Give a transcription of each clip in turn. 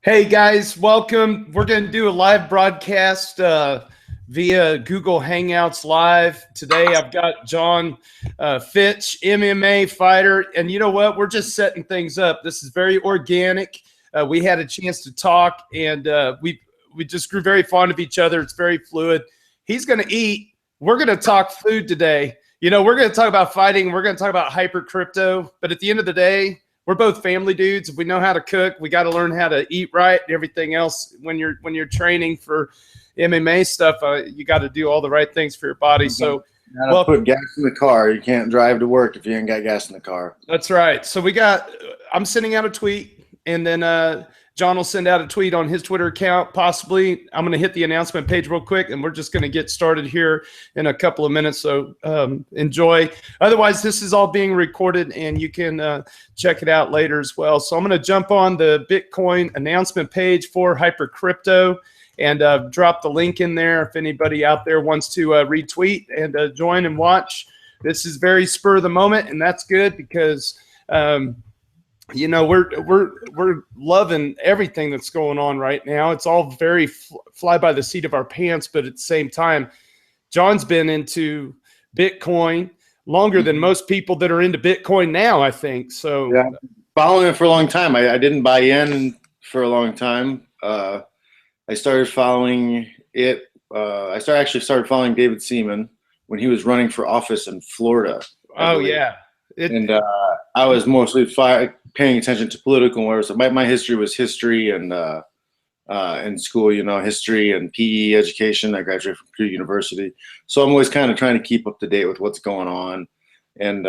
Hey guys, welcome. We're going to do a live broadcast via Google Hangouts Live. Today I've got Jon Fitch, MMA fighter. And you know what? We're just setting things up. This is very organic. We had a chance to talk, and we just grew very fond of each other. It's very fluid. He's going to eat. We're going to talk food today. You know, we're going to talk about fighting. We're going to talk about hyper crypto. But at the end of the day, we're both family dudes. If we know how to cook, we got to learn how to eat right and everything else. When you're training for MMA stuff, you got to do all the right things for your body. So, well, put gas in the car. You can't drive to work if you ain't got gas in the car. That's right. So I'm sending out a tweet, and then Jon will send out a tweet on his Twitter account. Possibly, I'm going to hit the announcement page real quick, and we're just going to get started here in a couple of minutes. So enjoy. Otherwise, this is all being recorded, and you can check it out later as well. So I'm going to jump on the Bitcoin announcement page for Hyper Crypto and drop the link in there if anybody out there wants to retweet and join and watch. This is very spur of the moment, and that's good because you know, we're loving everything that's going on right now. It's all very fly by the seat of our pants, but at the same time, Jon's been into Bitcoin longer than most people that are into Bitcoin now, I think. So yeah, following it for a long time. I didn't buy in for a long time. I started following it. Actually started following David Seaman when he was running for office in Florida. Oh yeah. I was mostly paying attention to political wars. So my history was history and in school, you know, history and PE education. I graduated from Purdue University. So I'm always kind of trying to keep up to date with what's going on. And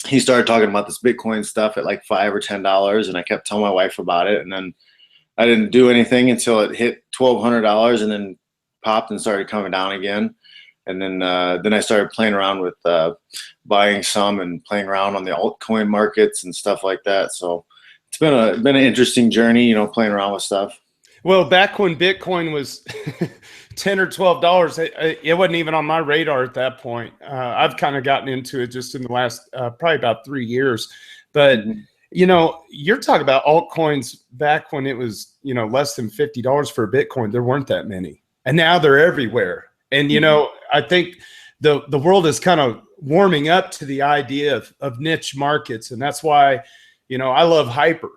he started talking about this Bitcoin stuff at like $5 or $10. And I kept telling my wife about it. And then I didn't do anything until it hit $1,200 and then popped and started coming down again. And then I started playing around with buying some and playing around on the altcoin markets and stuff like that. So it's been an interesting journey, you know, playing around with stuff. Well, back when Bitcoin was $10 or $12, it wasn't even on my radar at that point. I've kind of gotten into it just in the last probably about 3 years. But you know, you're talking about altcoins back when it was, you know, less than $50 for a Bitcoin. There weren't that many, and now they're everywhere. And, you know, I think the world is kind of warming up to the idea of niche markets. And that's why, you know, I love Hyper,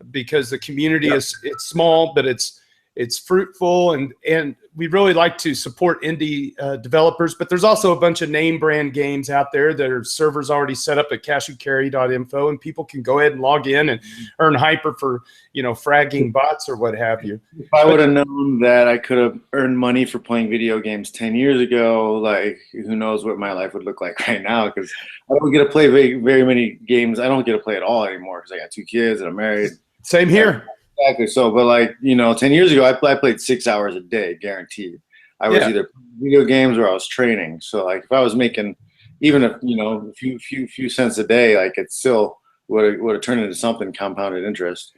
because the community it's small, but it's fruitful. And we really like to support indie developers. But there's also a bunch of name brand games out there that are servers already set up at cashewcarry.info, and people can go ahead and log in and earn Hyper for, you know, fragging bots or what have you. If I would have known that I could have earned money for playing video games 10 years ago, like, who knows what my life would look like right now, because I don't get to play very many games. I don't get to play at all anymore because I got 2 kids and I'm married. Same here. Exactly. So, but like, you know, 10 years ago, I played 6 hours a day, guaranteed. I was either playing video games or I was training. So like, if I was making even a few cents a day, like, it still would have turned into something compounded interest.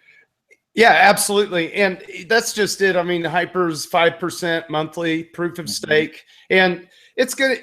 Yeah, absolutely. And that's just it. I mean, Hyper's 5% monthly proof of stake, and it's gonna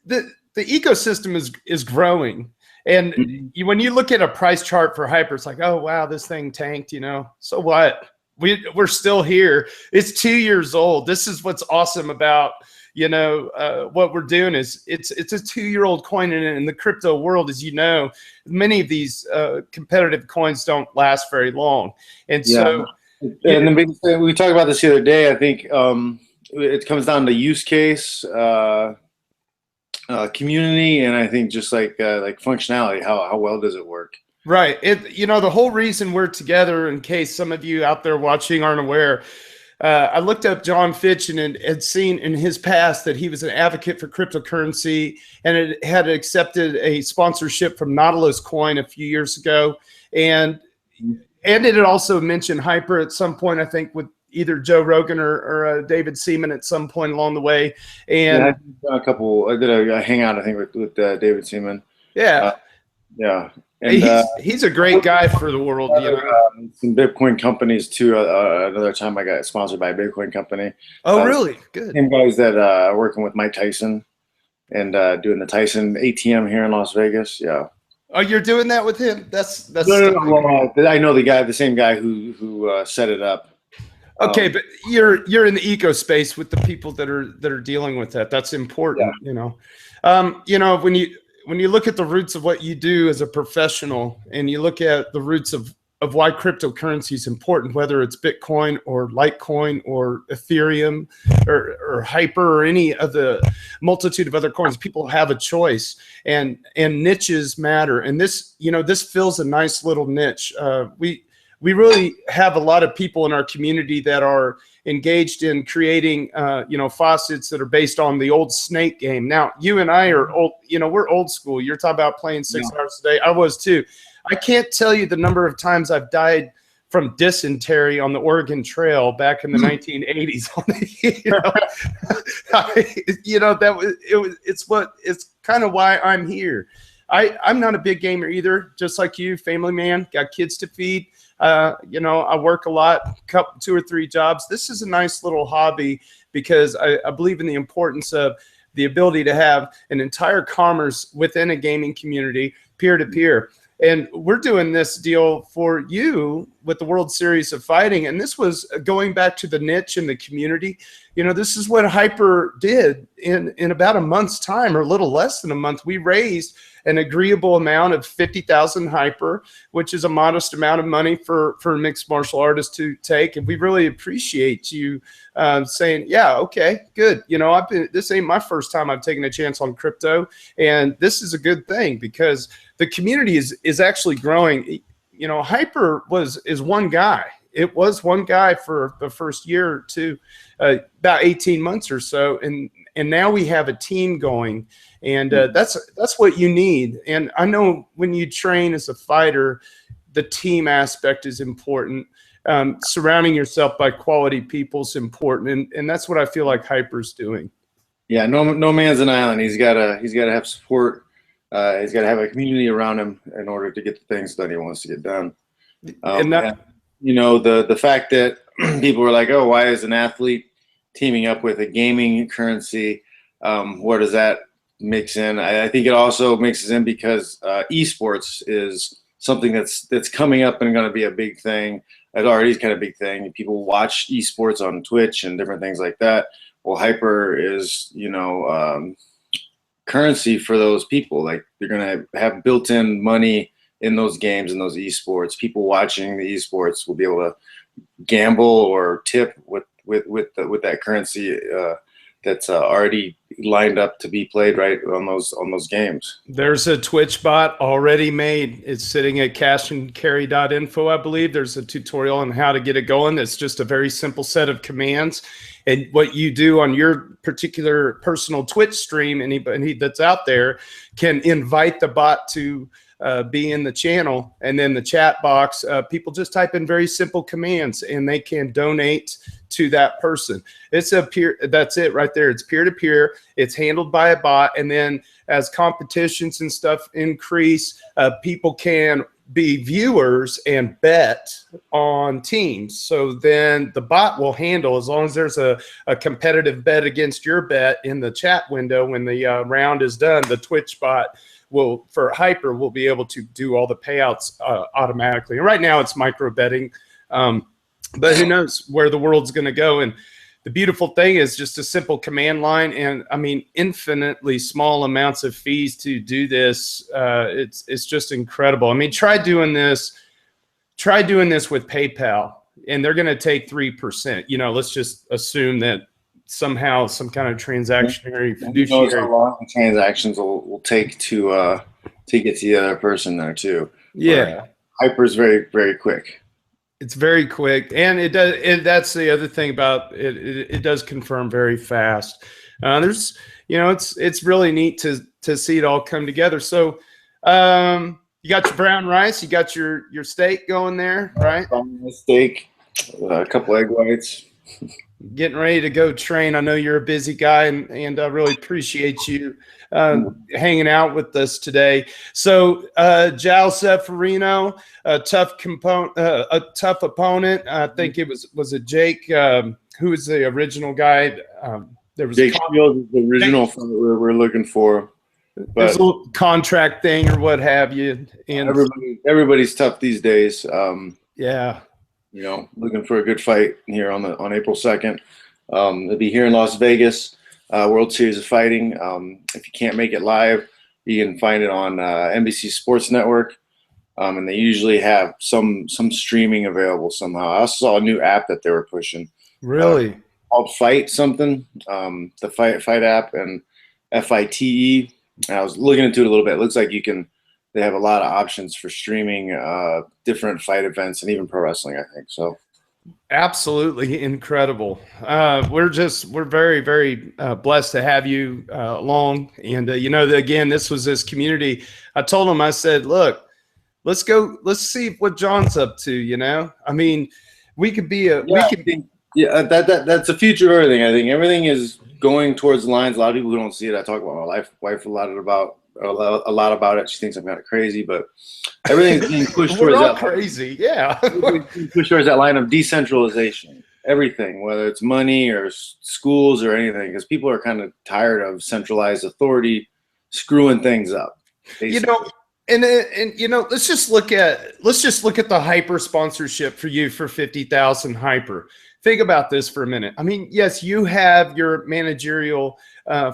the ecosystem is growing. And when you look at a price chart for Hyper, it's like, oh wow, this thing tanked, you know. So what? We're still here. It's 2 years old. This is what's awesome about, you know, what we're doing is it's a 2-year-old coin, and in the crypto world, as you know, many of these competitive coins don't last very long. And so, and then we talked about this the other day. I think it comes down to use case, community, and I think just like functionality. How well does it work? Right. You know, the whole reason we're together, in case some of you out there watching aren't aware, I looked up Jon Fitch and had seen in his past that he was an advocate for cryptocurrency, and it had accepted a sponsorship from Nautilus Coin a few years ago. And it had also mentioned Hyper at some point, I think, with either Joe Rogan or David Seaman at some point along the way. And I did a hangout, I think, with David Seaman. Yeah. And he's a great guy for the world. You know? Some Bitcoin companies too. Another time I got sponsored by a Bitcoin company. Oh, really? Good. Same guys that are working with Mike Tyson and doing the Tyson ATM here in Las Vegas. Yeah. Oh, you're doing that with him? That's no. I know the same guy who set it up. Okay, but you're in the eco space with the people that are dealing with that. That's important, you know. When you look at the roots of what you do as a professional, and you look at the roots of why cryptocurrency is important, whether it's Bitcoin or Litecoin or Ethereum or Hyper or any of the multitude of other coins, people have a choice, and niches matter. And this fills a nice little niche. We really have a lot of people in our community that are engaged in creating, faucets that are based on the old snake game. Now, you and I are old, we're old school. You're talking about playing 6 hours a day. I was too. I can't tell you the number of times I've died from dysentery on the Oregon Trail back in the 1980s. It's kind of why I'm here. I'm not a big gamer either, just like you, family man, got kids to feed. I work a lot, 2 or 3 jobs. This is a nice little hobby because I believe in the importance of the ability to have an entire commerce within a gaming community, peer-to-peer. And we're doing this deal for you with the World Series of Fighting. And this was going back to the niche in the community. This is what Hyper did in about a month's time, or a little less than a month. We raised an agreeable amount of 50,000 Hyper, which is a modest amount of money for a mixed martial artist to take. And we really appreciate you saying, yeah, okay, good. This ain't my first time I've taken a chance on crypto. And this is a good thing because the community is actually growing. Hyper is one guy. It was one guy for the first year or two, about 18 months or so. And now we have a team going, and that's what you need. And I know when you train as a fighter, the team aspect is important. Surrounding yourself by quality people is important, and that's what I feel like Hyper's doing. Yeah, no man's an island. He's gotta have support. He's gotta have a community around him in order to get the things that he wants to get done. The fact that people were like, oh, why is an athlete teaming up with a gaming currency? Where does that mix in? I think it also mixes in because esports is something that's coming up and going to be a big thing. It already is kind of a big thing. People watch esports on Twitch and different things like that. Well, Hyper is, currency for those people. Like, they're going to have built-in money in those games and those esports. People watching the esports will be able to gamble or tip with that currency that's already lined up to be played right on those games. There's a Twitch bot already made. It's sitting at cashandcarry.info, I believe. There's a tutorial on how to get it going. It's just a very simple set of commands. And what you do on your particular personal Twitch stream, anybody that's out there can invite the bot to be in the channel, and then the chat box, people just type in very simple commands and they can donate to that person. It's a peer, that's it right there. It's peer-to-peer. It's handled by a bot. And then as competitions and stuff increase, people can be viewers and bet on teams. So then the bot will handle, as long as there's a competitive bet against your bet in the chat window when the round is done, the Twitch bot for Hyper will be able to do all the payouts automatically. And right now it's micro betting, but who knows where the world's going to go. And the beautiful thing is just a simple command line, and I mean infinitely small amounts of fees to do this. It's just incredible. I mean, try doing this with PayPal, and they're going to take 3%. Let's just assume that somehow some kind of transactionary fiduciary. How long the transactions will take to get to the other person there too. Yeah, Hyper's very, very quick. It's very quick, and it does. That's the other thing about it. It does confirm very fast. There's, it's really neat to see it all come together. So, you got your brown rice, you got your steak going there, right? Steak, a couple egg whites. Getting ready to go train. I know you're a busy guy, and I really appreciate you hanging out with us today. So, Zeferino, a tough opponent. I think it was it Jake, who was the original guy. There was Jake Shields is the original fight we're looking for. There's a little contract thing or what have you. And everybody's tough these days. Yeah. You know, looking for a good fight here on April 2nd. It'll be here in Las Vegas, World Series of Fighting. If you can't make it live, you can find it on NBC Sports Network. And they usually have some streaming available somehow. I also saw a new app that they were pushing. Really? Called Fight something. The Fight app, and FITE. And I was looking into it a little bit. It looks like they have a lot of options for streaming different fight events and even pro wrestling, I think. So absolutely incredible. We're very, very blessed to have you along. And, you know, again, this was this community. I told him, I said, look, let's see what Jon's up to, you know? I mean, we could be that's the future of everything. I think everything is going towards the lines. A lot of people who don't see it, I talk about my wife a lot about it. She thinks I'm kind of crazy, but everything's being pushed towards that crazy. Yeah. Pushed towards that line of decentralization. Everything, whether it's money or schools or anything, because people are kind of tired of centralized authority screwing things up. Basically. You know, and you know, let's just look at the Hyper sponsorship for you for 50,000 Hyper. Think about this for a minute. I mean, yes, you have your managerial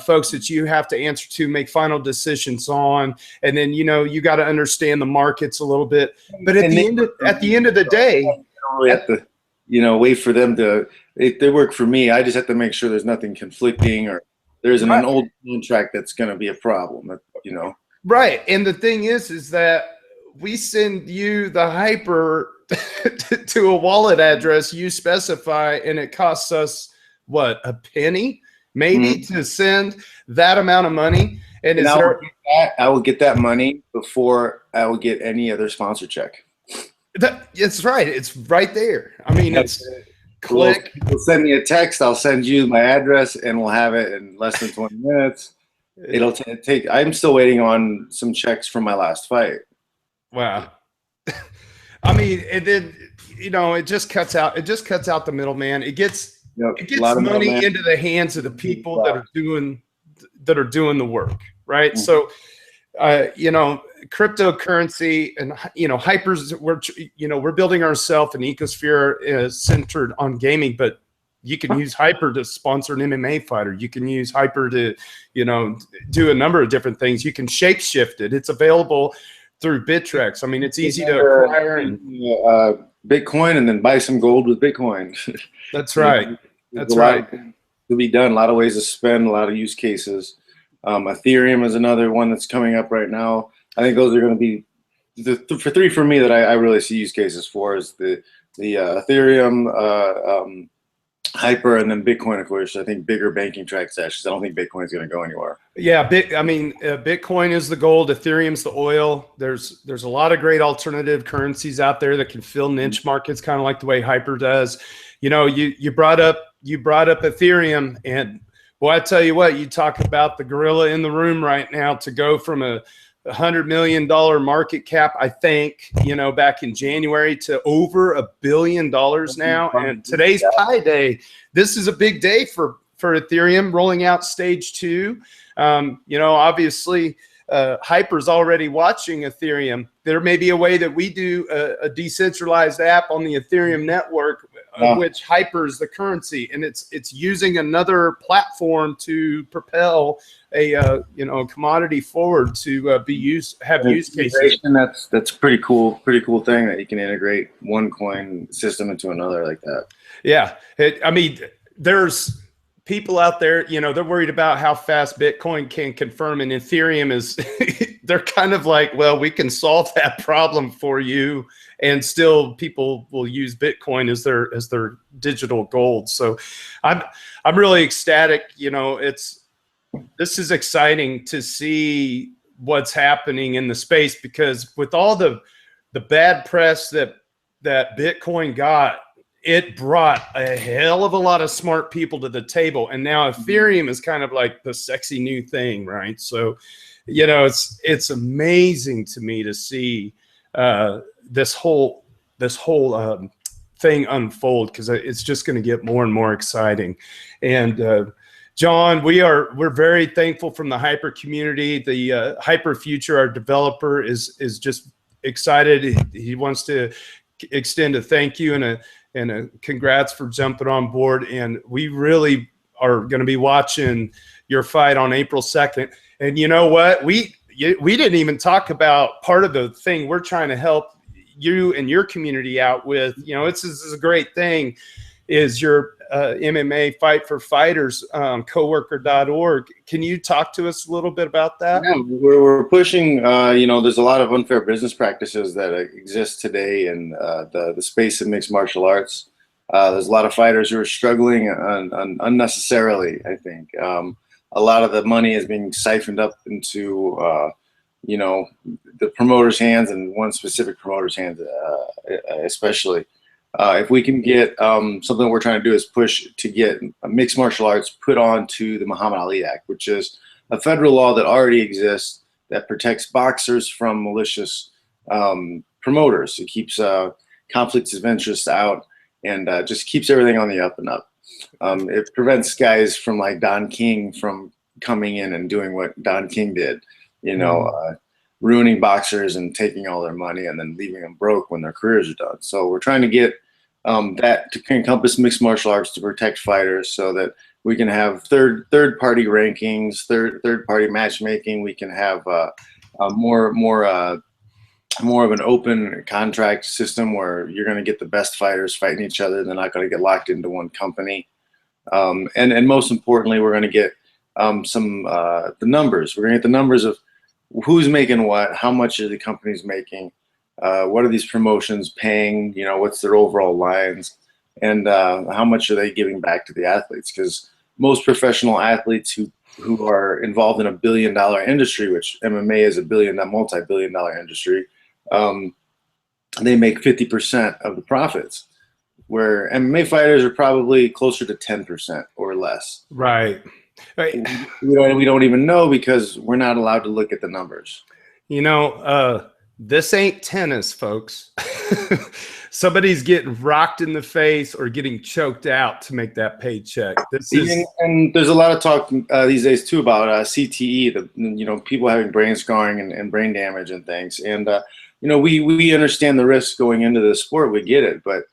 folks that you have to answer to, make final decisions on, and then, you know, you got to understand the markets a little bit. But at the end of the day, you don't really have to, you know, wait for them to. They work for me. I just have to make sure there's nothing conflicting or there isn't an old contract that's going to be a problem. You know. Right. And the thing is that we send you the Hyper to a wallet address you specify, and it costs us what, a penny maybe to send that amount of money. And I will get that money before I will get any other sponsor check. It's right. It's right there. I mean, it's click. We'll send me a text. I'll send you my address, and we'll have it in less than 20 minutes. It'll take. I'm still waiting on some checks from my last fight. Wow. I mean, and then, you know, it just cuts out the middleman. It gets money into the hands of the people that are doing the work, right? Mm-hmm. So, you know, cryptocurrency and, you know, Hypers, we're building ourselves an ecosphere centered on gaming, but you can use Hyper to sponsor an MMA fighter. You can use Hyper to, you know, do a number of different things. You can shapeshift it. It's available through Bittrex. I mean, it's easy to acquire Bitcoin, and then buy some gold with Bitcoin. That's right. That's right. To be done. A lot of ways to spend. A lot of use cases. Ethereum is another one that's coming up right now. I think those are going to be the three for me that I really see use cases for is the Ethereum, Hyper, and then Bitcoin, of course. I think bigger banking transactions. I don't think Bitcoin is going to go anywhere. Yeah, Bitcoin is the gold. Ethereum's the oil. There's a lot of great alternative currencies out there that can fill niche markets, kind of like the way Hyper does. You know, you brought up Ethereum, and boy, I tell you what, you talk about the gorilla in the room right now to go from a $100 million market cap, I think, you know, back in January, to over $1 billion now. And today's Pi Day. This is a big day for Ethereum rolling out stage 2. You know, obviously, Hyper's already watching Ethereum. There may be a way that we do a decentralized app on the Ethereum network, which Hyper's the currency, and it's using another platform to propel a commodity forward to have use cases. That's pretty cool thing that you can integrate one coin system into another like that. Yeah, I mean, there's people out there, you know, they're worried about how fast Bitcoin can confirm, and Ethereum is they're kind of like, well, we can solve that problem for you, and still people will use Bitcoin as their digital gold. So I'm really ecstatic. You know, this is exciting to see what's happening in the space, because with all the bad press that Bitcoin got, it brought a hell of a lot of smart people to the table. And now Ethereum is kind of like the sexy new thing, right? So, you know, it's amazing to me to see this whole thing unfold, because it's just going to get more and more exciting. And Jon, we're very thankful from the Hyper community. The HYPERfuture, our developer, is just excited. He wants to extend a thank you and a congrats for jumping on board. And we really are going to be watching your fight on April 2nd. And you know what? We didn't even talk about part of the thing we're trying to help you and your community out with. You know, this is a great thing, is your MMA Fight for Fighters, coworker.org. Can you talk to us a little bit about that? Yeah, we're pushing, you know, there's a lot of unfair business practices that exist today in the space of mixed martial arts. There's a lot of fighters who are struggling unnecessarily, I think. A lot of the money is being siphoned up into, you know, the promoter's hands, and one specific promoter's hands especially. If we can get something we're trying to do is push to get mixed martial arts put onto the Muhammad Ali Act, which is a federal law that already exists that protects boxers from malicious promoters. It keeps conflicts of interest out and just keeps everything on the up and up. It prevents guys from like Don King from coming in and doing what Don King did, you know, ruining boxers and taking all their money and then leaving them broke when their careers are done. So we're trying to get that to encompass mixed martial arts to protect fighters, so that we can have third party rankings, third party matchmaking. We can have more of an open contract system where you're going to get the best fighters fighting each other. They're not going to get locked into one company. And most importantly, we're going to get the numbers. We're going to get the numbers of who's making what, how much are the companies making, what are these promotions paying, you know, what's their overall lines, and how much are they giving back to the athletes? Because most professional athletes who are involved in a billion-dollar industry, which MMA is a multi-billion-dollar industry, they make 50% of the profits, where MMA fighters are probably closer to 10% or less. Right. We don't even know because we're not allowed to look at the numbers. You know, this ain't tennis, folks. Somebody's getting rocked in the face or getting choked out to make that paycheck. And there's a lot of talk these days too about CTE, you know, people having brain scarring and brain damage and things. And you know, we understand the risks going into the sport. We get it, but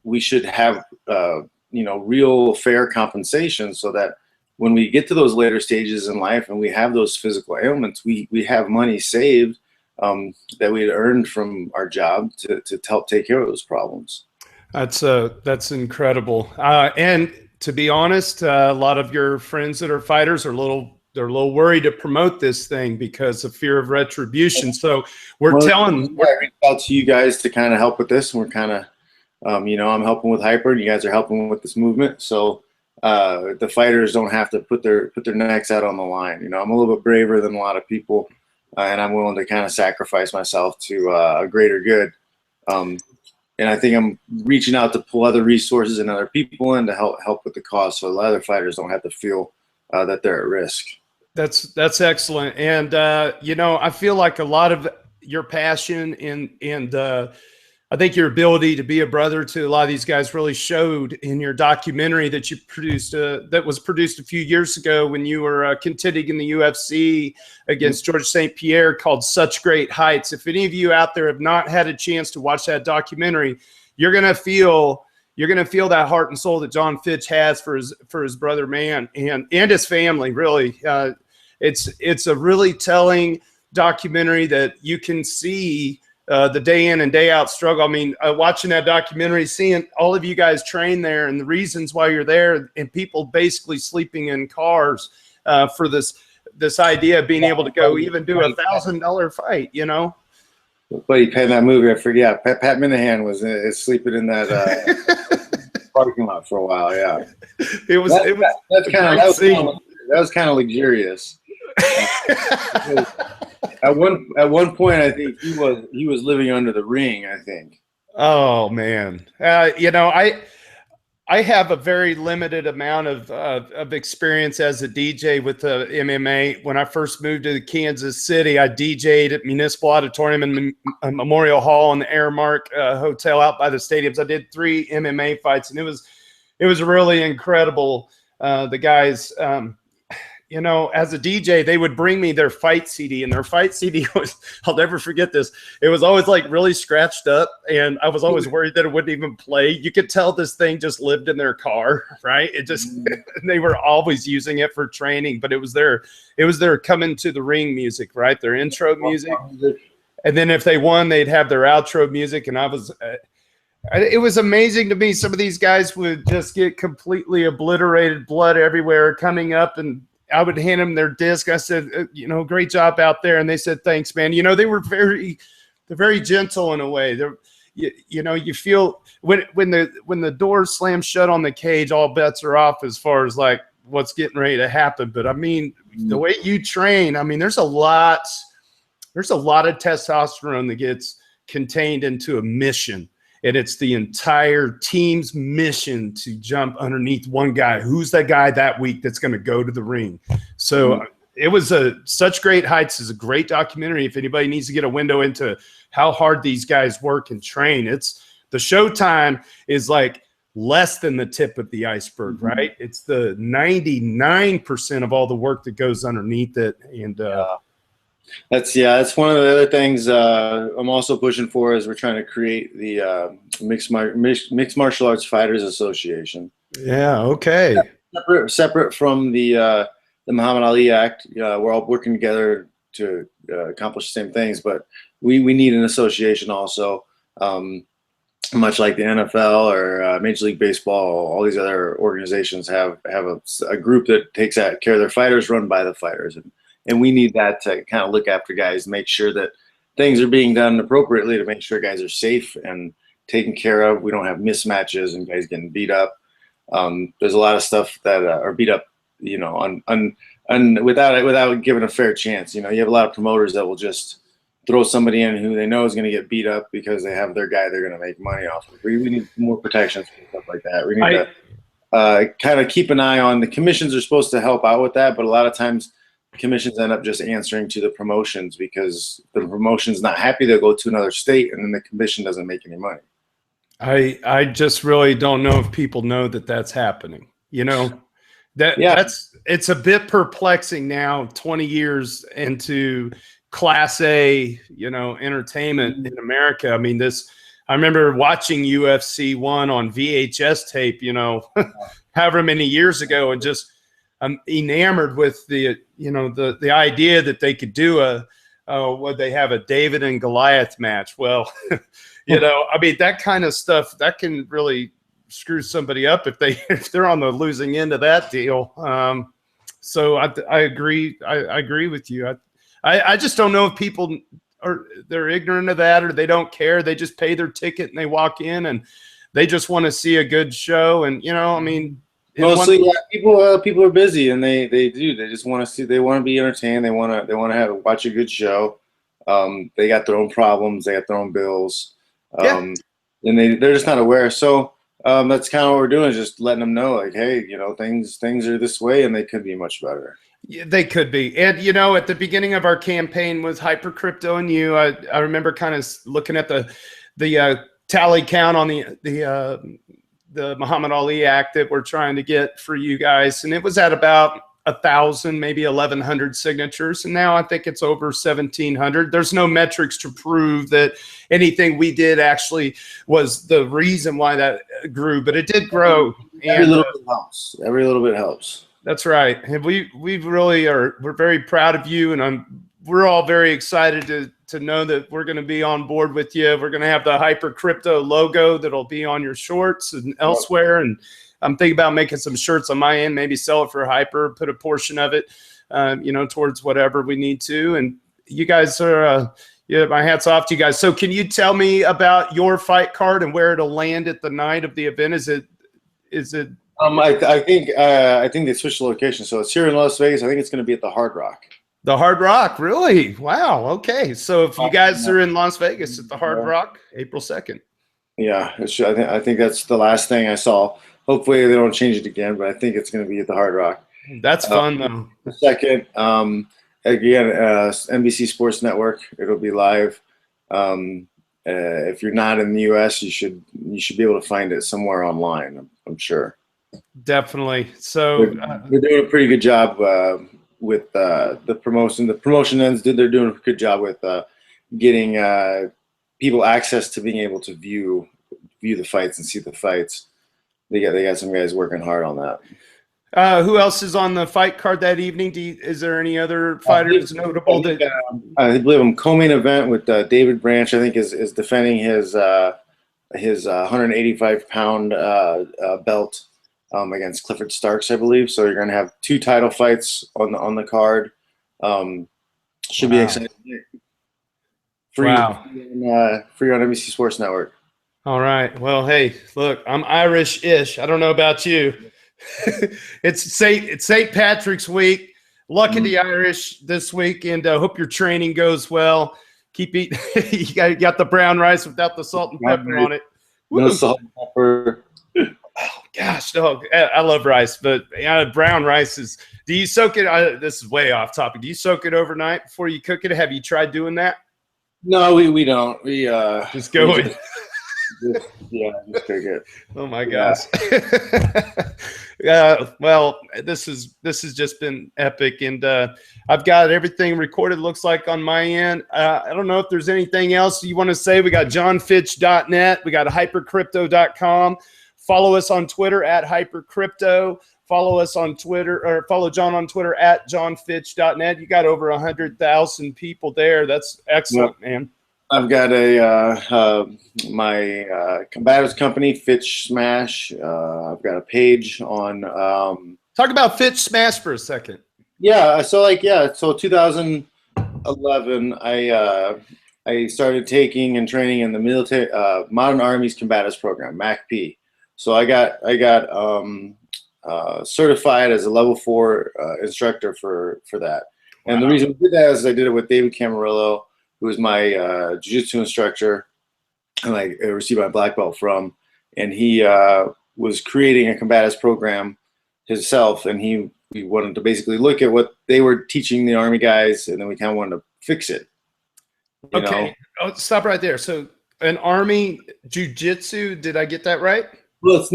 we should have you know, real fair compensation, so that when we get to those later stages in life and we have those physical ailments, we have money saved that we had earned from our job to help take care of those problems. That's incredible. And to be honest, a lot of your friends that are fighters are they're a little worried to promote this thing because of fear of retribution. So I reached out to you guys to kind of help with this, and we're kind of, you know, I'm helping with Hyper, and you guys are helping with this movement. So the fighters don't have to put their necks out on the line. You know, I'm a little bit braver than a lot of people, and I'm willing to kind of sacrifice myself to a greater good. And I think I'm reaching out to pull other resources and other people in to help with the cause, so the other fighters don't have to feel that they're at risk. That's excellent. And you know, I feel like a lot of your passion and I think your ability to be a brother to a lot of these guys really showed in your documentary that you produced, that was produced a few years ago when you were contending in the UFC against George St. Pierre, called Such Great Heights. If any of you out there have not had a chance to watch that documentary, you're gonna feel that heart and soul that Jon Fitch has for his brother man and his family. Really, it's a really telling documentary that you can see the day in and day out struggle. I mean, watching that documentary, seeing all of you guys train there and the reasons why you're there, and people basically sleeping in cars for this idea of being able to go even do $1,000 fight, you know? But he played that movie, I forget. Pat Minahan was sleeping in that parking lot for a while. Yeah, that was kind of luxurious. At one point, I think he was living under the ring, I think. Oh man, you know, I have a very limited amount of experience as a DJ with the MMA. When I first moved to Kansas City, I DJ'd at Municipal Auditorium and Memorial Hall and the Airmark Hotel out by the stadiums. I did 3 MMA fights, and it was a really incredible the guys, you know, as a DJ, they would bring me their fight CD, and their fight CD was, I'll never forget this. It was always like really scratched up, and I was always worried that it wouldn't even play. You could tell this thing just lived in their car, right? It just, they were always using it for training, but it was their coming to the ring music, right? Their intro music. And then if they won, they'd have their outro music. And it was amazing to me. Some of these guys would just get completely obliterated, blood everywhere coming up, and I would hand them their disc. I said, you know, great job out there. And they said, thanks, man. You know, they're very gentle in a way. You know, you feel when the doors slam shut on the cage, all bets are off as far as like what's getting ready to happen. But I mean, the way you train, I mean, there's a lot of testosterone that gets contained into a mission. And it's the entire team's mission to jump underneath one guy. Who's that guy that week that's going to go to the ring? So it was such great heights. It's a great documentary. If anybody needs to get a window into how hard these guys work and train, it's the showtime is like less than the tip of the iceberg, right? It's the 99% of all the work that goes underneath it. And that's one of the other things I'm also pushing for, is we're trying to create the Mixed Martial Arts Fighters Association. Yeah, okay. Separate from the Muhammad Ali Act. We're all working together to accomplish the same things, but we need an association also, much like the NFL or Major League Baseball. All these other organizations have a group that takes care of their fighters, run by the fighters, and we need that to kind of look after guys, make sure that things are being done appropriately, to make sure guys are safe and taken care of. We don't have mismatches and guys getting beat up. There's a lot of stuff that are beat up, you know, without giving a fair chance. You know, you have a lot of promoters that will just throw somebody in who they know is going to get beat up because they have their guy they're going to make money off of. We need more protections and stuff like that. We need to kind of keep an eye on. The commissions are supposed to help out with that, but a lot of times commissions end up just answering to the promotions, because the promotion's not happy. They'll go to another state, and then the commission doesn't make any money. I just really don't know if people know that that's happening. You know, it's a bit perplexing now, 20 years into Class A, you know, entertainment in America. I mean, I remember watching UFC 1 on VHS tape, you know, however many years ago, and just I'm enamored with the idea that they could do would they have a David and Goliath match? Well, you know, I mean, that kind of stuff that can really screw somebody up if they're on the losing end of that deal. So I agree. I agree with you. I just don't know if people they're ignorant of that, or they don't care. They just pay their ticket and they walk in and they just want to see a good show. And, you know, I mean, mostly people are busy, and they just want to see, they want to be entertained. They want to watch a good show. They got their own problems. They got their own bills. And they're just not aware. So that's kind of what we're doing, is just letting them know, like, hey, you know, things are this way, and they could be much better. Yeah, they could be. And, you know, at the beginning of our campaign with HYPERcrypto and you, I remember kind of looking at the tally count on the Muhammad Ali Act that we're trying to get for you guys. And it was at about 1,000, maybe 1,100 signatures. And now I think it's over 1,700. There's no metrics to prove that anything we did actually was the reason why that grew, but it did grow. Every little bit helps. Every little bit helps. That's right. And we really we're very proud of you, and we're all very excited to know that we're going to be on board with you. We're going to have the HYPERcrypto logo that'll be on your shorts and elsewhere. And I'm thinking about making some shirts on my end, maybe sell it for Hyper, put a portion of it, you know, towards whatever we need to. And you guys are, my hat's off to you guys. So can you tell me about your fight card and where it'll land at the night of the event? Is it? I think they switched the location, so it's here in Las Vegas. I think it's going to be at the Hard Rock. The Hard Rock, really? Wow. Okay, so if you guys are in Las Vegas at the Hard Rock, April 2nd. Yeah, I think that's the last thing I saw. Hopefully they don't change it again, but I think it's going to be at the Hard Rock. That's fun, though. The second, again, NBC Sports Network. It'll be live. If you're not in the U.S., you should be able to find it somewhere online, I'm sure. Definitely. So they're doing a pretty good job with the promotion. The promotion ends. They're doing a good job with getting people access to being able to view the fights and see the fights. They got some guys working hard on that. Who else is on the fight card that evening? Is there any other fighters notable that? I believe I'm co-main event with David Branch. I think is defending his 185-pound belt against Clifford Starks, I believe. So you're going to have 2 title fights on the card. Should be exciting. Free on NBC Sports Network. All right. Well, hey, look, I'm Irish-ish. I don't know about you. It's St. Patrick's week. Lucky the Irish this week, and hope your training goes well. Keep eating. you got the brown rice without the salt and pepper on it. No salt and pepper. Oh gosh, dog. I love rice, but brown rice is. Do you soak it? This is way off topic. Do you soak it overnight before you cook it? Have you tried doing that? No, we don't. We just go in. Just cook it. Oh my gosh. Well, this has just been epic, and I've got everything recorded. Looks like on my end. I don't know if there's anything else you want to say. We got jonfitch.net. We got hypercrypto.com. Follow us on Twitter at hypercrypto. Follow us on Twitter, or follow Jon on Twitter at jonfitch.net. You got over 100,000 people there. That's excellent, man. I've got my combatives company, Fitch Smash. I've got a page on. Talk about Fitch Smash for a second. Yeah. So 2011, I started taking and training in the military Modern Armies Combatives Program, MACP. So I got certified as a level 4 instructor for that. Wow. And the reason I did that is I did it with David Camarillo, who was my jiu-jitsu instructor, and I received my black belt from. And he was creating a combatives program himself, and we wanted to basically look at what they were teaching the Army guys, and then we kind of wanted to fix it. Okay, stop right there. So an Army jiu-jitsu, did I get that right? Well, it's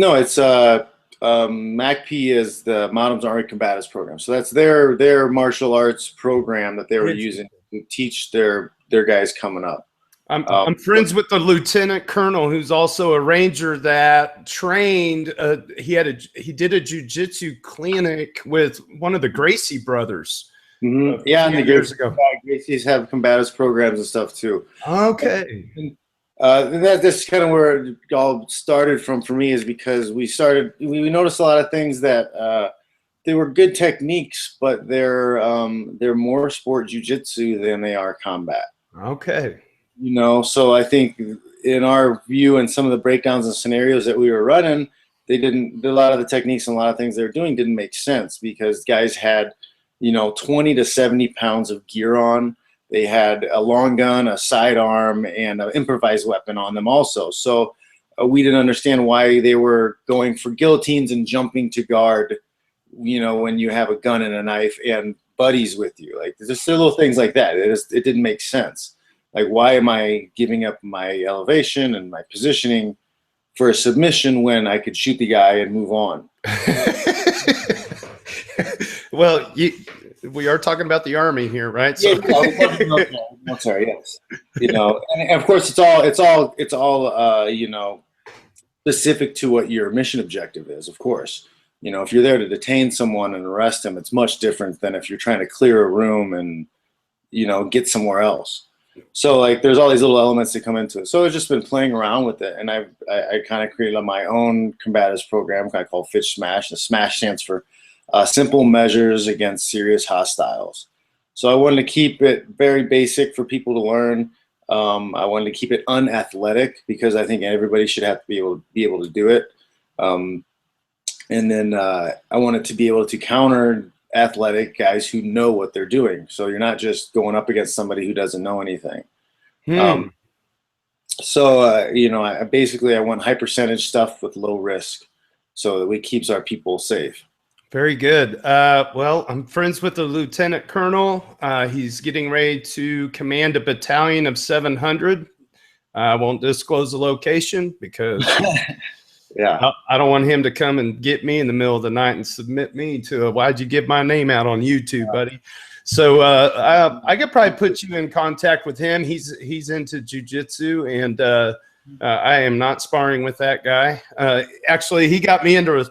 MACP is the Modern Army Combatives Program. So that's their martial arts program that they were using to teach their guys coming up. I'm friends with the lieutenant colonel who's also a ranger that trained. He did a jiu-jitsu clinic with one of the Gracie brothers. Mm-hmm. Yeah, and years ago. Gracie's have combatives programs and stuff too. Okay. That's kind of where it all started from for me, is because we noticed a lot of things that they were good techniques, but they're more sport jiu-jitsu than they are combat. Okay. So I think in our view and some of the breakdowns and scenarios that we were running, a lot of the techniques and a lot of things they were doing didn't make sense, because guys had 20 to 70 pounds of gear on. They had a long gun, a sidearm, and an improvised weapon on them also. So we didn't understand why they were going for guillotines and jumping to guard, when you have a gun and a knife and buddies with you. Like, there's just little things like that. It didn't make sense. Like, why am I giving up my elevation and my positioning for a submission when I could shoot the guy and move on? Well, we are talking about the Army here, right? So. I'm sorry. Yes. And of course it's all specific to what your mission objective is. Of course, if you're there to detain someone and arrest them, it's much different than if you're trying to clear a room and get somewhere else. So there's all these little elements that come into it. So I've just been playing around with it, and I kind of created my own combatives program, kind of called Fitch Smash. The Smash stands for simple measures against serious hostiles. So I wanted to keep it very basic for people to learn. I wanted to keep it unathletic, because I think everybody should have to be able to do it. And then I wanted to be able to counter athletic guys who know what they're doing. So you're not just going up against somebody who doesn't know anything. So I went high percentage stuff with low risk, so that we keeps our people safe. Very good. Well, I'm friends with the lieutenant colonel. He's getting ready to command a battalion of 700. I won't disclose the location because Yeah. I don't want him to come and get me in the middle of the night and submit me to why'd you give my name out on YouTube, buddy? So I could probably put you in contact with him. He's into jiu-jitsu, and I am not sparring with that guy. Actually, he got me into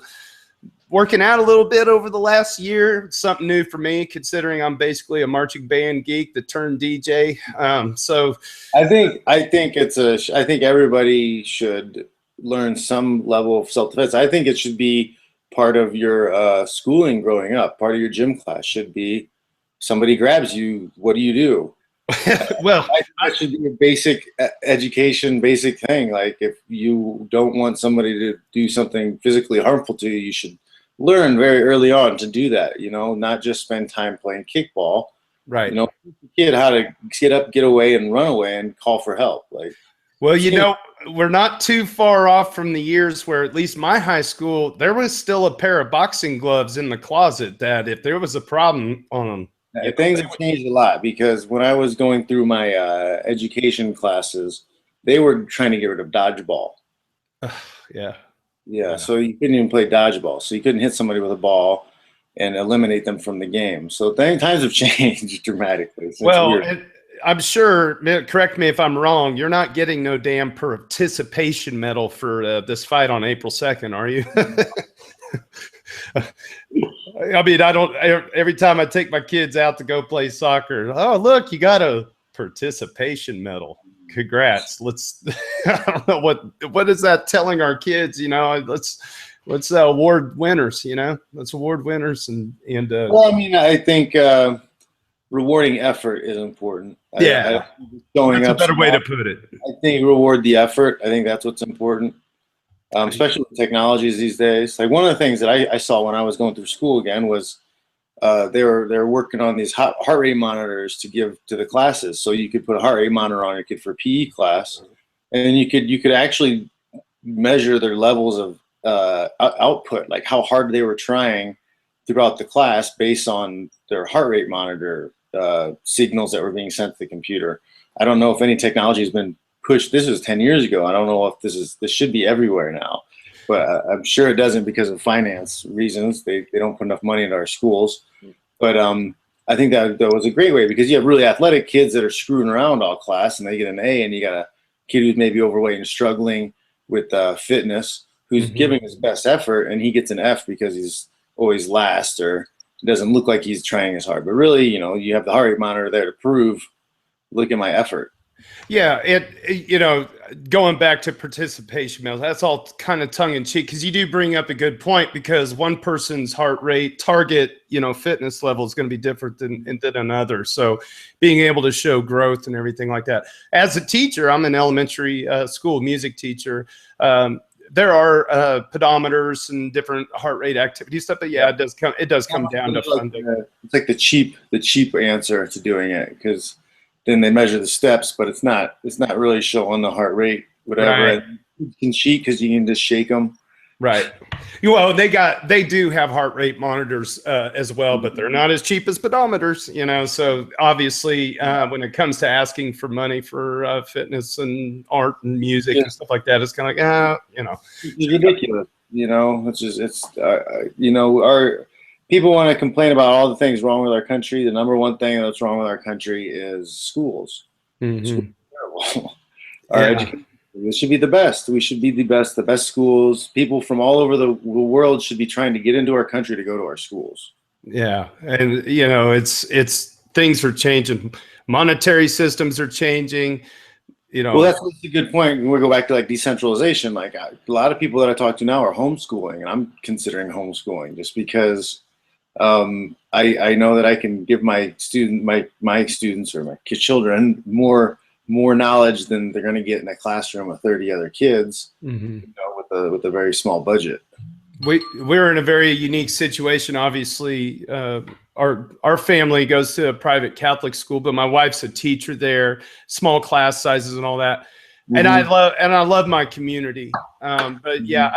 working out a little bit over the last year. Something new for me, considering I'm basically a marching band geek that turned DJ. So I think everybody should learn some level of self-defense. I think it should be part of your schooling growing up. Part of your gym class should be somebody grabs you. What do you do? Well, that should be a basic education, basic thing. Like if you don't want somebody to do something physically harmful to you, you should learn very early on to do that. You know, not just spend time playing kickball. Right. You know, teach the kid how to get up, get away, and run away, and call for help. Like, well, you know, we're not too far off from the years where at least my high school, there was still a pair of boxing gloves in the closet that if there was a problem on them. Yeah, things have changed a lot, because when I was going through my education classes, they were trying to get rid of dodgeball. Yeah, so you couldn't even play dodgeball. So you couldn't hit somebody with a ball and eliminate them from the game. So times have changed dramatically. So well, I'm sure, correct me if I'm wrong, you're not getting no damn participation medal for this fight on April 2nd, are you? I mean, every time I take my kids out to go play soccer, oh, look, you got a participation medal. Congrats. I don't know what is that telling our kids, you know, let's award winners, you know, let's award winners and well, I mean, I think rewarding effort is important. Yeah. Showing that's up a better way to put it. I think reward the effort. I think that's what's important. Especially with technologies these days. Like one of the things that I saw when I was going through school again was they were working on these heart rate monitors to give to the classes. So you could put a heart rate monitor on your kid for PE class, and then you could actually measure their levels of output, like how hard they were trying throughout the class based on their heart rate monitor signals that were being sent to the computer. I don't know if any technology has been pushed. This was 10 years ago. I don't know if this should be everywhere now, but I'm sure it doesn't because of finance reasons. They don't put enough money into our schools. But I think that was a great way, because you have really athletic kids that are screwing around all class and they get an A, and you got a kid who's maybe overweight and struggling with fitness, who's giving his best effort, and he gets an F because he's always last or doesn't look like he's trying as hard. But really, you know, you have the heart rate monitor there to prove, look at my effort. Yeah, you know, going back to participation medals, that's all kind of tongue in cheek, because you do bring up a good point, because one person's heart rate target, you know, fitness level is going to be different than another. So being able to show growth and everything like that. As a teacher, I'm an elementary school music teacher. There are pedometers and different heart rate activity stuff, but yeah, it does come down to funding. It's like the cheap answer to doing it, because then they measure the steps, but it's not really showing the heart rate, whatever. Right. You can cheat because you can just shake them. Right. Well, they do have heart rate monitors as well, but they're not as cheap as pedometers, you know. So obviously, when it comes to asking for money for fitness and art and music and stuff like that, it's kind of like, you know, it's ridiculous. You know, you know, our people want to complain about all the things wrong with our country. The number one thing that's wrong with our country is schools. Schools are terrible. Our education, this should be the best. We should be the best schools. People from all over the world should be trying to get into our country to go to our schools. Yeah, and you know, it's things are changing. Monetary systems are changing. You know, well, that's a good point. When we go back to like decentralization, like a lot of people that I talk to now are homeschooling, and I'm considering homeschooling just because I know that I can give my students or my children more knowledge than they're going to get in a classroom with 30 other kids, you know, with a very small budget. We're in a very unique situation. Obviously, our family goes to a private Catholic school, but my wife's a teacher there, small class sizes and all that. And I love my community. But yeah,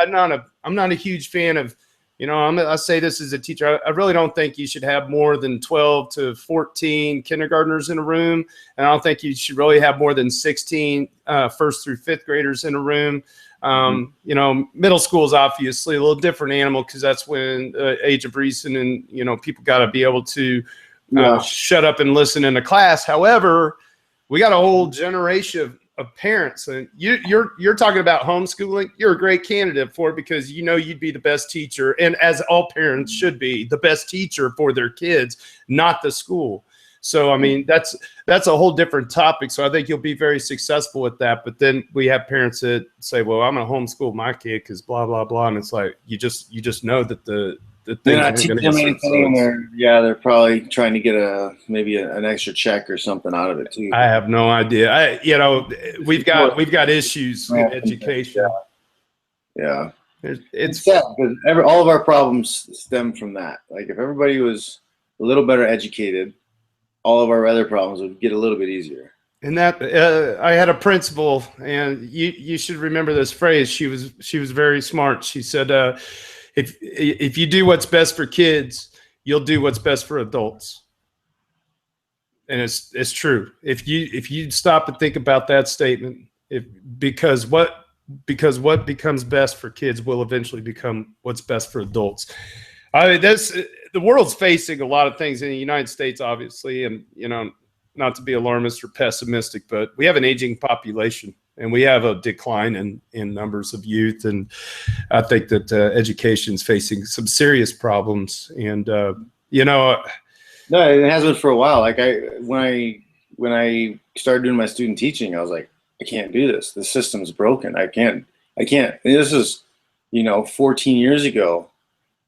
I'm not a huge fan of, you know, I say this as a teacher. I really don't think you should have more than 12 to 14 kindergartners in a room. And I don't think you should really have more than 16 first through fifth graders in a room. You know, middle school is obviously a little different animal because that's when age of reason, and you know, people got to be able to shut up and listen in a class. However, we got a whole generation of parents, and you're talking about homeschooling. You're a great candidate for it because you know you'd be the best teacher, and as all parents should be, the best teacher for their kids, not the school. So I mean, that's a whole different topic. So I think you'll be very successful with that. But then we have parents that say, "Well, I'm gonna homeschool my kid because blah blah blah," and it's like you just know that the they're not teaching them anything. They're probably trying to get maybe an extra check or something out of it too. I have no idea. You know, we've got issues in education. Yeah. It's sad because all of our problems stem from that. Like if everybody was a little better educated, all of our other problems would get a little bit easier. And that I had a principal, and you should remember this phrase. She was very smart. She said, if you do what's best for kids, you'll do what's best for adults. And it's true. If you stop and think about that statement, because what becomes best for kids will eventually become what's best for adults. I mean, the world's facing a lot of things in the United States, obviously, and you know, not to be alarmist or pessimistic, but we have an aging population and we have a decline in numbers of youth, and I think that education is facing some serious problems. And you know, no, it has been for a while. Like when I started doing my student teaching, I was like, I can't do this. The system's broken. I can't. This is, you know, 14 years ago.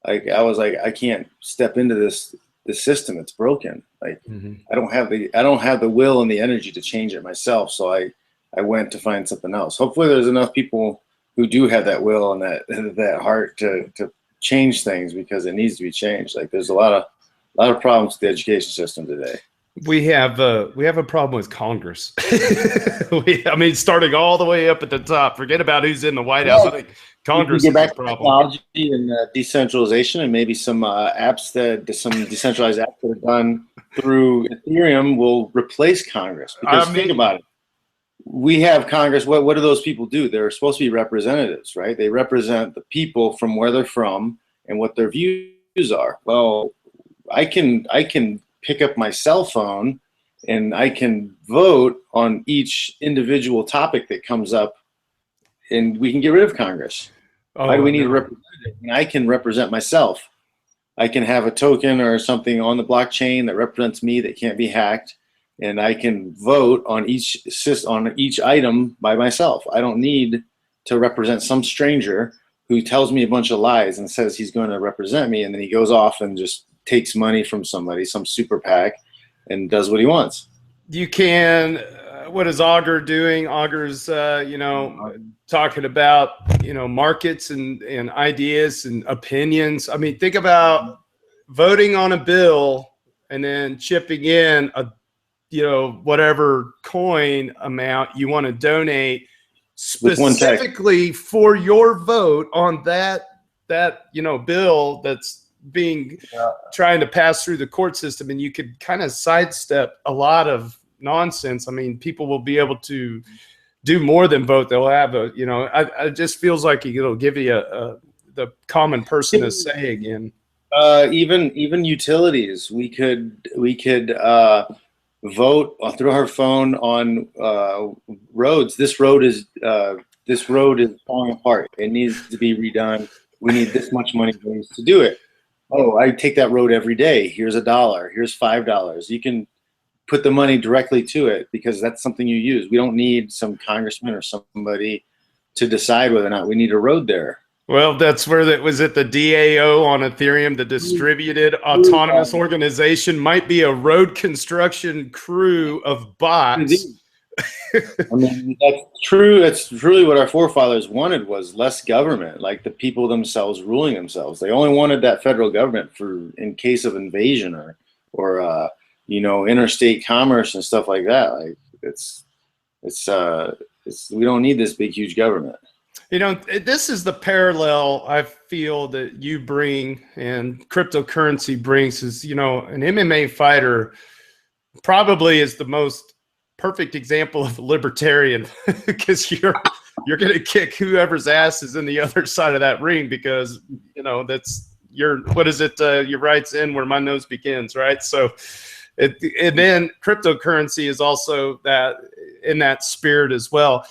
Like I was like, I can't step into this system. It's broken. Like I don't have the will and the energy to change it myself. So I went to find something else. Hopefully there's enough people who do have that will and that heart to change things, because it needs to be changed. Like there's a lot of problems with the education system today. We have a problem with Congress. I mean, starting all the way up at the top. Forget about who's in the White House. I think Congress is the problem. Technology and decentralization, and maybe some decentralized apps that are done through Ethereum will replace Congress. Because think about it. We have Congress. What do those people do? They're supposed to be representatives, right? They represent the people from where they're from and what their views are. Well, I can pick up my cell phone and I can vote on each individual topic that comes up, and we can get rid of Congress. Why do we need a representative? And I can represent myself. I can have a token or something on the blockchain that represents me that can't be hacked, and I can vote on each item by myself. I don't need to represent some stranger who tells me a bunch of lies and says he's going to represent me, and then he goes off and just takes money from somebody, some super PAC, and does what he wants. You can, what is Augur doing? Augur's, you know, talking about, you know, markets and ideas and opinions. I mean, think about voting on a bill and then chipping in a, you know, whatever coin amount you want to donate specifically for your vote on that, you know, bill that's being trying to pass through the court system, and you could kind of sidestep a lot of nonsense. I mean, people will be able to do more than vote. They'll have a, you know, it just feels like it'll give you the common person a say again. Even utilities, we could vote through our phone on roads. This road is falling apart. It needs to be redone. We need this much money to do it. Oh, I take that road every day. Here's $1. Here's $5. You can put the money directly to it because that's something you use. We don't need some congressman or somebody to decide whether or not we need a road there. Well, that's where that was at the DAO on Ethereum, the distributed autonomous organization, might be a road construction crew of bots. I mean, that's true. That's truly what our forefathers wanted, was less government, like the people themselves ruling themselves. They only wanted that federal government for in case of invasion or you know, interstate commerce and stuff like that. Like it's we don't need this big, huge government. You know, this is the parallel I feel that you bring and cryptocurrency brings is, you know, an MMA fighter probably is the most perfect example of a libertarian because you're going to kick whoever's ass is in the other side of that ring, because, you know, that's your, what is it? Your rights end where my nose begins, right? So, and then cryptocurrency is also that, in that spirit as well.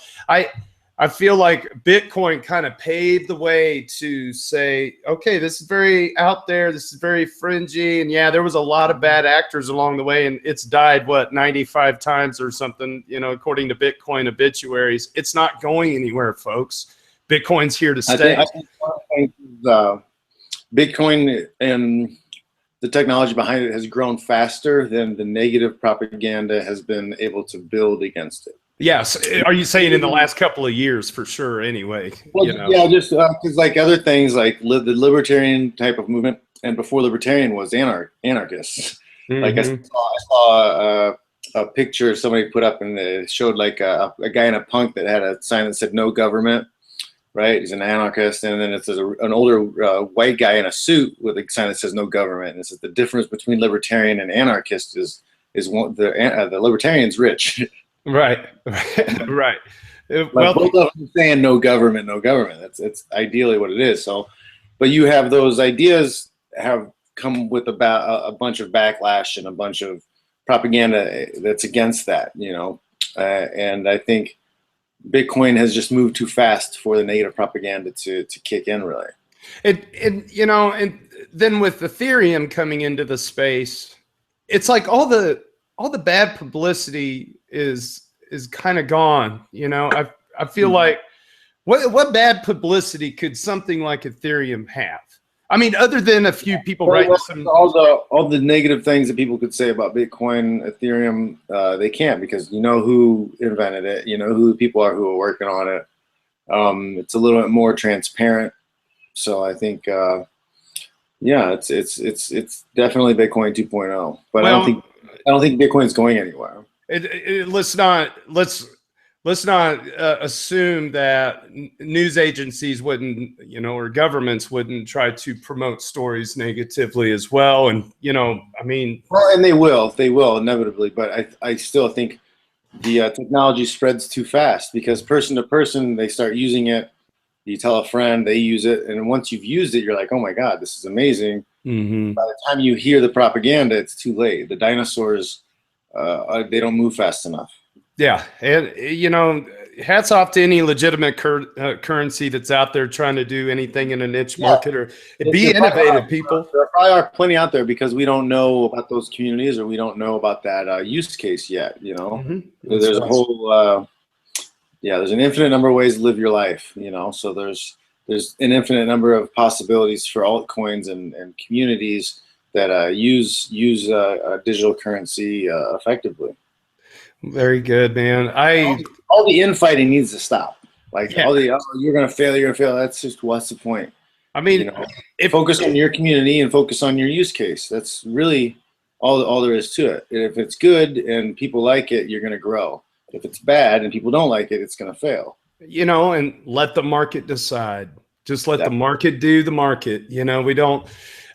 I feel like Bitcoin kind of paved the way to say, okay, this is very out there, this is very fringy, and yeah, there was a lot of bad actors along the way, and it's died, what, 95 times or something, you know, according to Bitcoin obituaries. It's not going anywhere, folks. Bitcoin's here to stay. I think Bitcoin and the technology behind it has grown faster than the negative propaganda has been able to build against it. Yes. Are you saying in the last couple of years, for sure, anyway? Well, you know? Yeah, just because like other things, like the libertarian type of movement, and before libertarian was anarchists. Mm-hmm. Like I saw a picture somebody put up, and it showed like a guy in a punk that had a sign that said "No government." Right, he's an anarchist, and then it says an older white guy in a suit with a sign that says "No government." And it says the difference between libertarian and anarchist is one, the libertarian's rich. Right. Right. Well, both of them saying no government, no government. It's ideally what it is. So, but you have those ideas have come with a bunch of backlash and a bunch of propaganda that's against that, you know. And I think Bitcoin has just moved too fast for the negative propaganda to kick in, really. And you know, and then with Ethereum coming into the space, it's like all the bad publicity is kind of gone. You know, I feel like what bad publicity could something like Ethereum have? I mean, other than a few people writing some all the negative things that people could say about Bitcoin, Ethereum, they can't, because you know who invented it, you know who the people are who are working on it. It's a little bit more transparent. So I think yeah, it's definitely Bitcoin 2.0. But well, I don't think Bitcoin's going anywhere. Let's not assume that news agencies wouldn't, you know, or governments wouldn't try to promote stories negatively as well. And, you know, I mean, well, and they will inevitably, but I still think the technology spreads too fast, because person to person, they start using it. You tell a friend, they use it, and once you've used it, you're like, oh my God, this is amazing. Mm-hmm. By the time you hear the propaganda, it's too late. The dinosaurs, they don't move fast enough. Yeah, and you know, hats off to any legitimate currency that's out there trying to do anything in a niche market, or be innovative, people. There probably are plenty out there, because we don't know about those communities, or we don't know about that use case yet. You know, there's a whole there's an infinite number of ways to live your life. You know, so there's an infinite number of possibilities for altcoins and communities that use digital currency effectively. Very good, man. All the infighting needs to stop. Like all the you're gonna fail. That's just, what's the point? I mean, you know, focus on your community and focus on your use case. That's really all there is to it. And if it's good and people like it, you're gonna grow. If it's bad and people don't like it, it's gonna fail. You know, and let the market decide. Just let the market do the market. You know, we don't.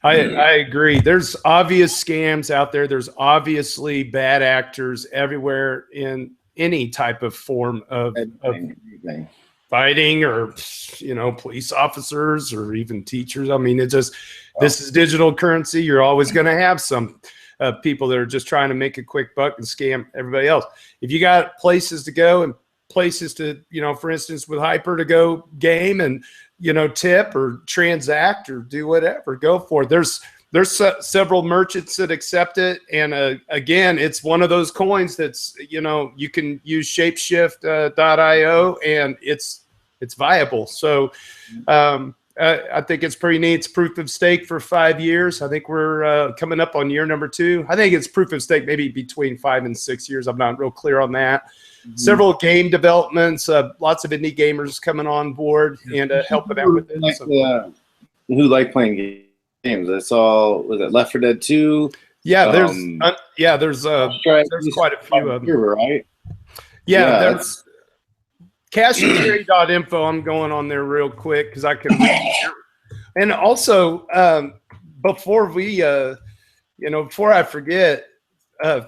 I agree. There's obvious scams out there. There's obviously bad actors everywhere in any type of form of fighting, or, you know, police officers, or even teachers. I mean, it's just, this is digital currency. You're always going to have some people that are just trying to make a quick buck and scam everybody else. If you got places to go and places to, you know, for instance, with Hyper, to go game and, you know, tip or transact or do whatever, go for it. There's several merchants that accept it. And again, it's one of those coins that's, you know, you can use shapeshift.io and it's viable. So I think it's pretty neat. It's proof of stake for 5 years. I think we're coming up on year number 2. I think it's proof of stake maybe between 5 and 6 years. I'm not real clear on that. Several game developments, lots of indie gamers coming on board and helping out with it. Who like playing games? I saw, was it Left 4 Dead 2? Yeah, there's quite a few of them. Right? Yeah, there's cashandcarry.info. I'm going on there real quick because I can read. And also, before I forget,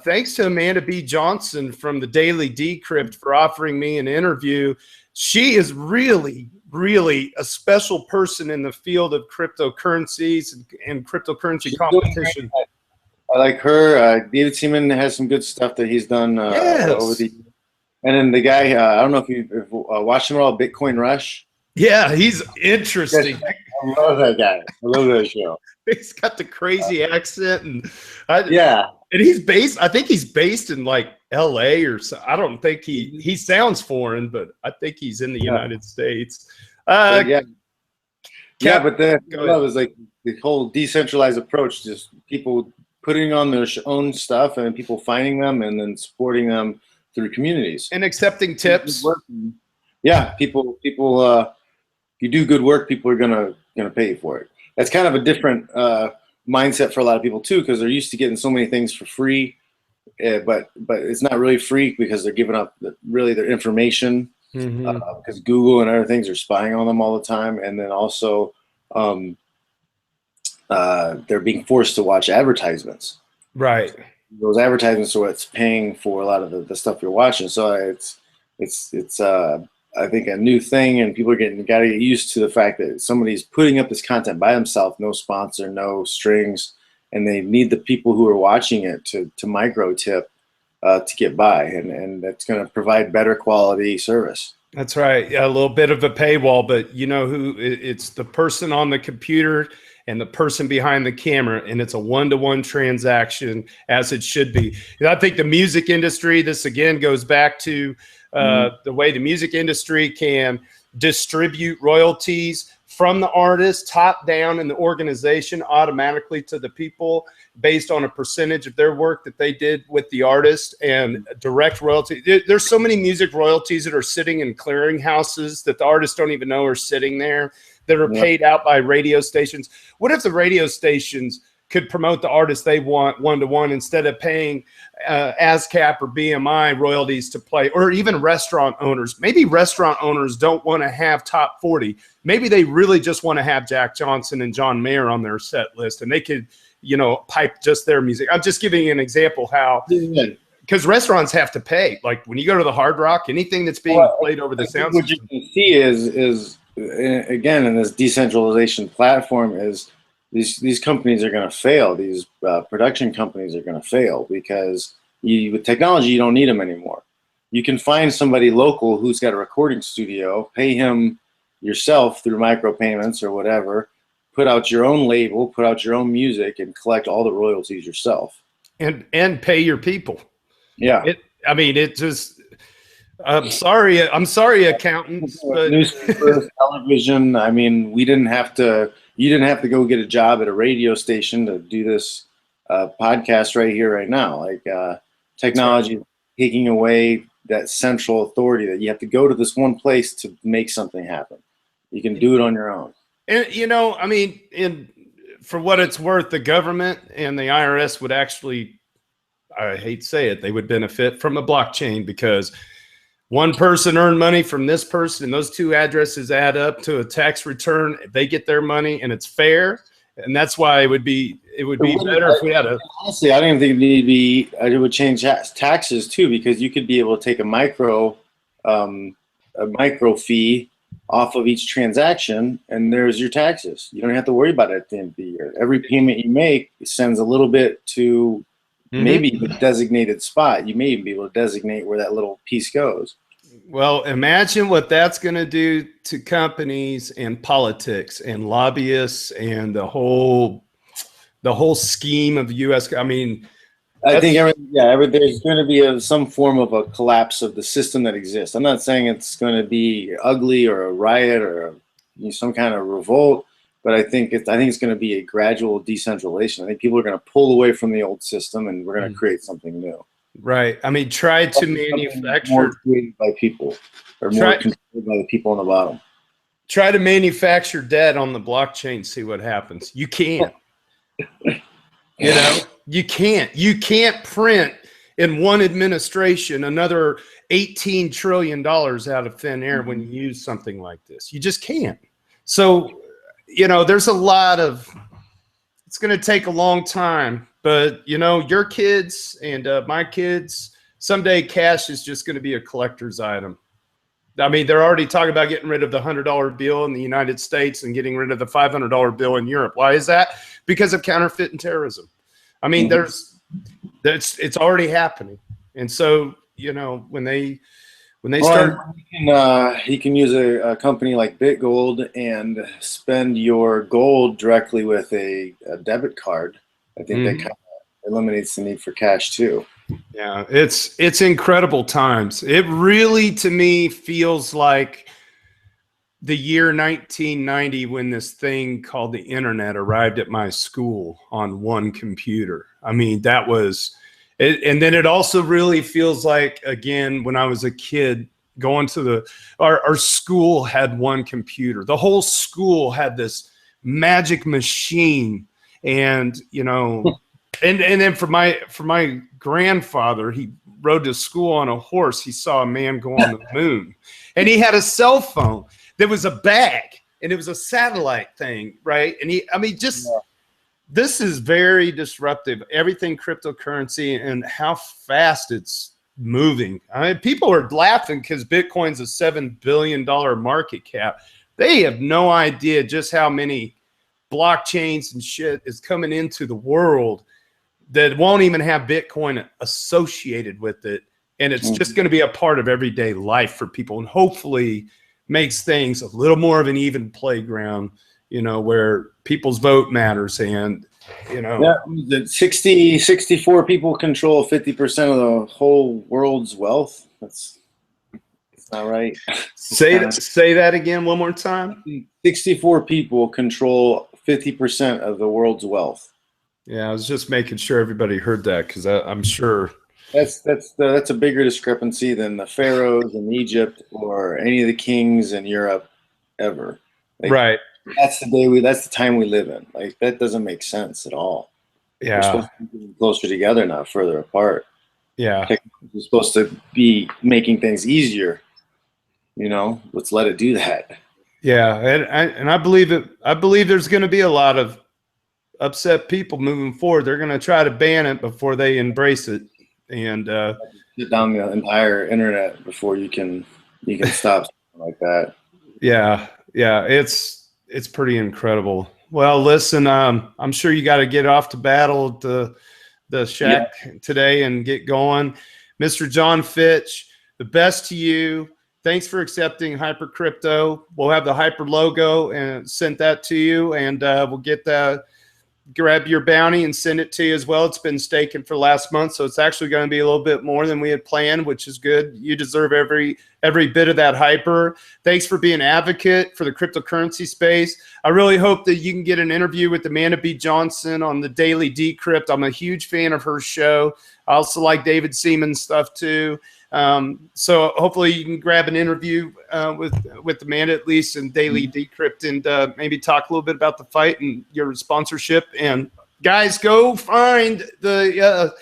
thanks to Amanda B. Johnson from the Daily Decrypt for offering me an interview. she is really, really a special person in the field of cryptocurrencies and cryptocurrency competition. I like her. David Seaman has some good stuff that he's done over the years. And then the guy, I don't know if you've watched him at all, Bitcoin Rush. Yeah, he's interesting. I love that guy. I love that show. He's got the crazy accent, and and he's based. I think he's based in like L.A. or so. I don't think he sounds foreign, but I think he's in the United States. But the love is like the whole decentralized approach, just people putting on their own stuff and people finding them and then supporting them through communities and accepting tips. Yeah, people. You do good work, people are gonna pay you for it. That's kind of a different mindset for a lot of people too, because they're used to getting so many things for free, but it's not really free because they're giving up really their information, because Google and other things are spying on them all the time, and then also they're being forced to watch advertisements. Right. Those advertisements are what's paying for a lot of the stuff you're watching. So it's I think a new thing, and people are got to get used to the fact that somebody's putting up this content by themselves, no sponsor, no strings, and they need the people who are watching it to micro tip to get by, and that's going to provide better quality service. That's right. Yeah, a little bit of a paywall, but you know who? It's the person on the computer and the person behind the camera, and it's a one-to-one transaction, as it should be. And I think the music industry, this again goes back to the way the music industry can distribute royalties from the artist top down in the organization automatically to the people based on a percentage of their work that they did with the artist, and direct royalty. There's so many music royalties that are sitting in clearinghouses that the artists don't even know are sitting there, that are paid out by radio stations. What if the radio stations could promote the artists they want one-to-one instead of paying ASCAP or BMI royalties to play, or even restaurant owners? Maybe restaurant owners don't want to have top 40. Maybe they really just want to have Jack Johnson and John Mayer on their set list, and they could, pipe just their music. I'm just giving you an example how, because restaurants have to pay. Like when you go to the Hard Rock, anything that's being played over the sound system. What you can see is again, in this decentralization platform, is these companies are going to fail. These production companies are going to fail because with technology, you don't need them anymore. You can find somebody local who's got a recording studio, pay him yourself through micropayments or whatever, put out your own label, put out your own music, and collect all the royalties yourself. And pay your people. Yeah. I'm sorry, accountants. But newspapers, television. I mean, you didn't have to go get a job at a radio station to do this podcast right here, right now. Like technology taking away that central authority that you have to go to this one place to make something happen. You can do it on your own. And for what it's worth, the government and the IRS would actually, I hate to say it, they would benefit from a blockchain, because one person earned money from this person, and those two addresses add up to a tax return. They get their money, and it's fair. And that's why it would be better if we had a. Honestly, I don't even think it need to be. It would change taxes too, because you could be able to take a micro fee off of each transaction, and there's your taxes. You don't have to worry about it at the end of the year. Every payment you make sends a little bit to maybe the designated spot. You may even be able to designate where that little piece goes. Well, imagine what that's going to do to companies and politics and lobbyists and the whole scheme of U.S. I mean, I think there's going to be some form of a collapse of the system that exists. I'm not saying it's going to be ugly or a riot or some kind of revolt, but I think it's going to be a gradual decentralization. I think people are going to pull away from the old system, and we're going to create something new. Right. I mean, try to manufacture more created by people, or more controlled by the people on the bottom. Try to manufacture debt on the blockchain. See what happens. You can't. You can't. You can't print in one administration another $18 trillion out of thin air when you use something like this. You just can't. So, there's a lot of. It's going to take a long time, but your kids and my kids, someday cash is just going to be a collector's item. I mean, they're already talking about getting rid of the $100 bill in the United States and getting rid of the $500 bill in Europe. Why is that? Because of counterfeit and terrorism. I mean, it's already happening. And so, you know, when they start, you can use a company like BitGold and spend your gold directly with a debit card. I think that kind of eliminates the need for cash too. Yeah, it's incredible times. It really, to me, feels like the year 1990 when this thing called the internet arrived at my school on one computer. I mean, that was it. And then it also really feels like, again, when I was a kid going to our school had one computer. The whole school had this magic machine. And, you know, and then for my grandfather, he rode to school on a horse. He saw a man go on the moon, and he had a cell phone. There was a bag, and it was a satellite thing, right? And this is very disruptive. Everything cryptocurrency and how fast it's moving. I mean, people are laughing because Bitcoin's a $7 billion market cap. They have no idea just how many blockchains and shit is coming into the world that won't even have Bitcoin associated with it. And it's just going to be a part of everyday life for people, and hopefully makes things a little more of an even playground, you know, where people's vote matters. And, you know, 64 people control 50% of the whole world's wealth. That's not right. Say that again one more time. 64 people control 50% of the world's wealth. Yeah, I was just making sure everybody heard that, because I'm sure that's a bigger discrepancy than the pharaohs in Egypt or any of the kings in Europe ever. Like, right. That's the time we live in. Like, that doesn't make sense at all. Yeah, we're supposed to be closer together, not further apart. Yeah, we're supposed to be making things easier. You know, let's let it do that. Yeah, and I believe it. I believe there's going to be a lot of upset people moving forward. They're going to try to ban it before they embrace it, and shut down the entire internet before you can stop something like that. Yeah, it's pretty incredible. Well, listen, I'm sure you got to get off to battle at the shack today and get going. Mr. Jon Fitch, the best to you. Thanks for accepting Hyper Crypto. We'll have the Hyper logo and sent that to you, and we'll get that. Grab your bounty and send it to you as well. It's been staking for last month, so it's actually going to be a little bit more than we had planned, which is good. You deserve every bit of that Hyper. Thanks for being an advocate for the cryptocurrency space. I really hope that you can get an interview with Amanda B. Johnson on the Daily Decrypt. I'm a huge fan of her show. I also like David Seaman's stuff too. So hopefully you can grab an interview with Amanda at least in Daily Decrypt, and maybe talk a little bit about the fight and your sponsorship. And guys, go find the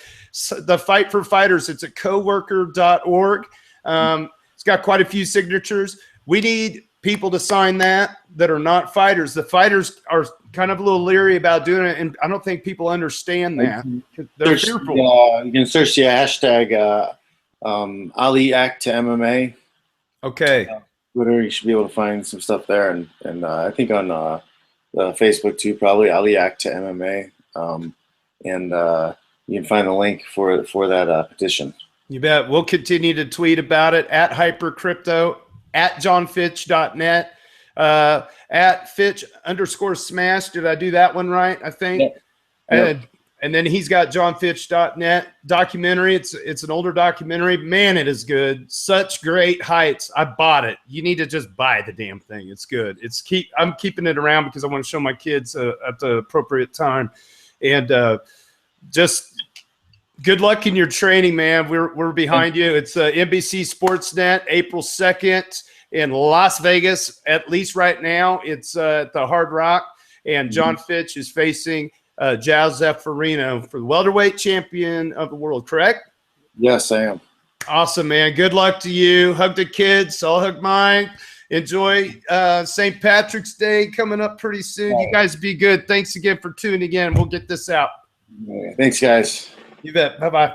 Fight for Fighters. It's at coworker.org. It's got quite a few signatures. We need people to sign that are not fighters. The fighters are kind of a little leery about doing it, and I don't think people understand that. They're fearful. You can search the hashtag Ali Act to MMA. Okay. Twitter, you should be able to find some stuff there, and I think on Facebook too, probably Ali Act to MMA, and you can find the link for that petition. You bet. We'll continue to tweet about it at HyperCrypto, at JonFitch.net, at Fitch_Smash. Did I do that one right? I think. Yeah. And then he's got JonFitch.net documentary. It's an older documentary. Man, it is good. Such great heights. I bought it. You need to just buy the damn thing. It's good. I'm keeping it around because I want to show my kids at the appropriate time. And just good luck in your training, man. We're behind you. It's NBC Sportsnet, April 2nd in Las Vegas. At least right now, it's at the Hard Rock. And Jon Fitch is facing Zeferino for the welterweight champion of the world, correct? Yes, I am. Awesome, man. Good luck to you. Hug the kids. I'll hug mine. Enjoy St. Patrick's Day coming up pretty soon. You guys be good. Thanks again for tuning in. We'll get this out. Thanks, guys. You bet. Bye-bye.